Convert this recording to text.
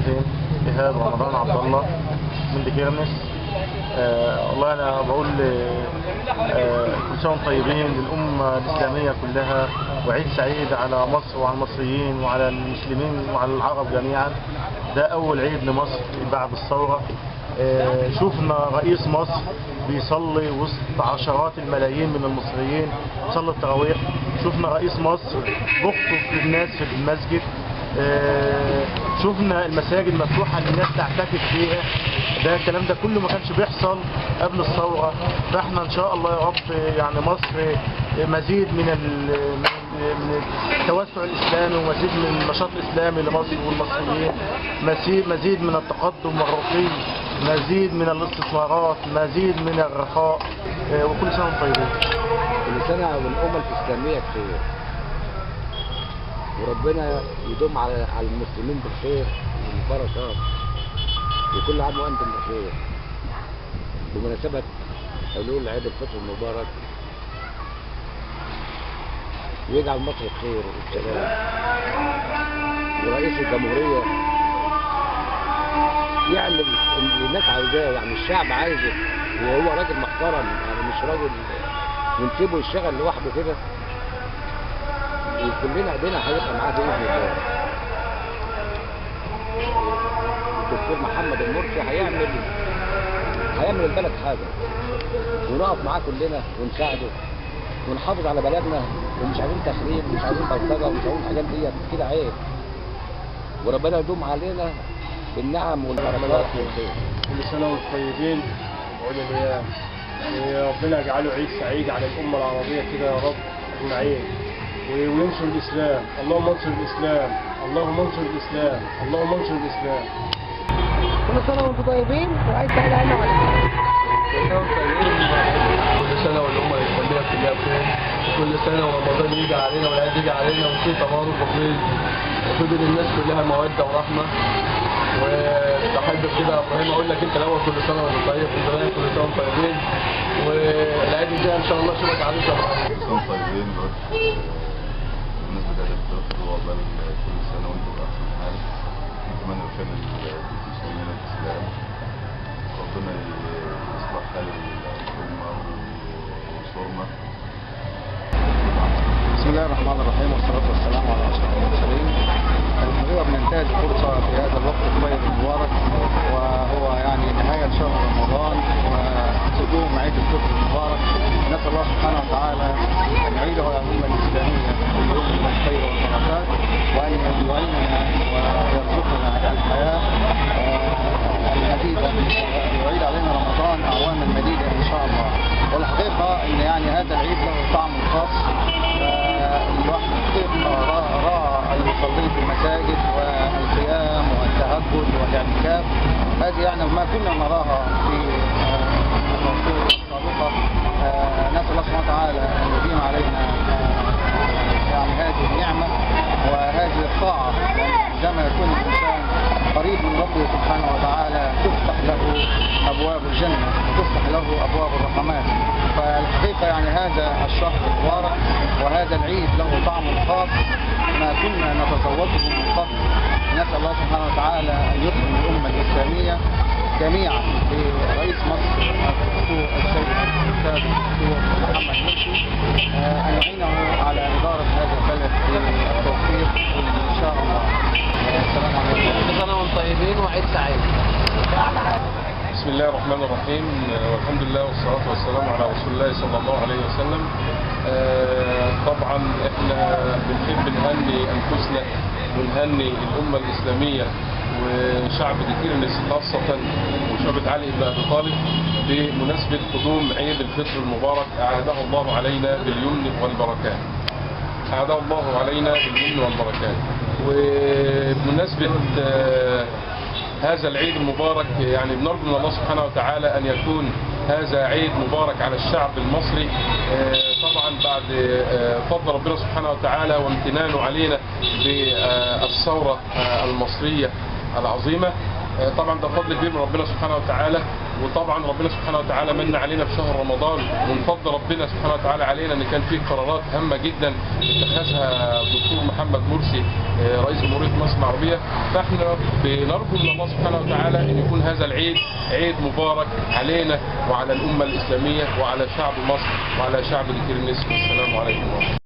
حسين إيهاب رمضان عبد الله من دكيرنس. والله أنا بقول كل سنة وانتم طيبين للأمة الإسلامية كلها، وعيد سعيد على مصر وعلى المصريين وعلى المسلمين وعلى العرب جميعا. ده أول عيد لمصر بعد الثورة. شوفنا رئيس مصر بيصلي وسط عشرات الملايين من المصريين صلى التراويح. شفنا رئيس مصر بيخطب للناس في المسجد. شفنا المساجد مفتوحة للناس تعتكف فيها. ده الكلام ده كله ما كانش بيحصل قبل الثورة. فاحنا ان شاء الله يا رب يعني مصر مزيد من التوسع الاسلامي ومزيد من النشاط الاسلامي لمصر والمصريين، مزيد من التقدم والرقي، مزيد من الاستثمارات، مزيد من الرخاء. وكل سنة وانتم طيبين. كل سنة والأمة الإسلامية بخير، وربنا يدوم على المسلمين بالخير والبركات، وكل عام وأنتم بخير. بمناسبة حلول عيد الفطر المبارك، ويجعل مصر بخير والسلام. ورئيس الجمهورية يعمل اللي الناس عايزاه، يعني الشعب عايزه، وهو راجل محترم، يعني مش راجل ونسيبه يشتغل لوحده كده، وكلنا ايدينا هيبقى معاه باذن الله. الدكتور محمد المرسي هيعمل البلد حاجه، ونقف معاه كلنا ونساعده ونحافظ على بلدنا، ومش عايزين تخريب، مش عايزين بلطجه، ومش عايزين الحاجات ديت كده، عيب. وربنا يدوم علينا بالنعم والبركات والخير. كل سنه وانتم طيبين وعيد الايام، وربنا يجعله عيد سعيد على الامه العربيه كده يا رب اجمعين، وينصر الاسلام. اللهم انصر الاسلام، اللهم انصر الاسلام، اللهم انصر الاسلام. كل سنه وانتم طيبين وعيد سعيد علينا وعليكم. كل سنه وانتم طيبين، كل سنه والامه الاسلاميه كلها بخير، كل سنه ورمضان يجي علينا والعيد يجي علينا وفي تمارض وفي بين الناس كلها موده ورحمه. وبحب كده يا ابراهيم اقول لك انت الاول كل سنه وانت طيب، وزمان كل سنه وانتم طيبين، والعيد الجاي ان شاء الله اشوفك على الشهر. كل سنه وانتم طيبين. بالنسبه لعيد الفطر وعقبال كل سنه وانتم باحسن حال. نتمنى لكل المسلمين الاسلام ربنا يصلح حال الامه وينصرنا. بسم الله الرحمن الرحيم، والصلاه والسلام على اشرف المرسلين. الحقيقه بننتهز الفرصه في هذا الوقت الطيب المبارك، وهو يعني نهايه شهر رمضان وقدوم عيد الفطر المبارك. نسال الله سبحانه وتعالى ان يعيده على الامه الاسلاميه باليمن والخير والبركات، وان يعيننا ويرزقنا الحياه المديده، ويعيد علينا رمضان اعواما مديده ان شاء الله. والحقيقه ان يعني هذا العيد له طعم خاص. الواحد راى المصلين في المساجد والقيام والتهجد والاعتكاف، هذه يعني ما كنا نراها في العصور السابقه. نسال الله سبحانه وتعالى ان يديم علينا يعني هذه النعمه وهذه الطاعه، عندما يكون الانسان قريب من ربه سبحانه وتعالى تفتح له ابواب الجنه وتفتح له ابواب الرحمات. فالحقيقه يعني هذا الشهر المبارك وهذا العيد له طعم خاص ما كنا نتذوقه من قبل. نسال الله سبحانه وتعالى ان يكرم الامه الاسلاميه جميعا برئيس مصر الدكتور السيد الدكتور محمد مرسي، ان يعينه على اداره هذا البلد بالتوفيق ان شاء الله. السلام عليكم. كل سنه وانتم طيبين وعيد سعيد. بسم الله الرحمن الرحيم، والحمد لله والصلاه والسلام على رسول الله صلى الله عليه وسلم. طبعا احنا بنحب نهني انفسنا ونهني الامه الاسلاميه وشعب دكيرنس خاصه وشعب علي بن ابي طالب بمناسبه قدوم عيد الفطر المبارك. اعاده الله علينا باليمن والبركات. اعاده الله علينا باليمن والبركات. وبمناسبه هذا العيد المبارك يعني بنرجو من الله سبحانه وتعالى أن يكون هذا عيد مبارك على الشعب المصري، طبعا بعد فضل ربنا سبحانه وتعالى وامتنانه علينا بالثورة المصرية العظيمة. طبعا ده فضل كبير من ربنا سبحانه وتعالى، وطبعا ربنا سبحانه وتعالى من علينا بشهر رمضان، ومن فضل ربنا سبحانه وتعالى علينا ان كان في قرارات هامه جدا اتخذها الدكتور محمد مرسي رئيس جمهوريه مصر العربيه. فاحنا بنرجو من الله سبحانه وتعالى ان يكون هذا العيد عيد مبارك علينا وعلى الامه الاسلاميه وعلى شعب مصر وعلى شعب الكرنس. والسلام عليكم ورحمه الله.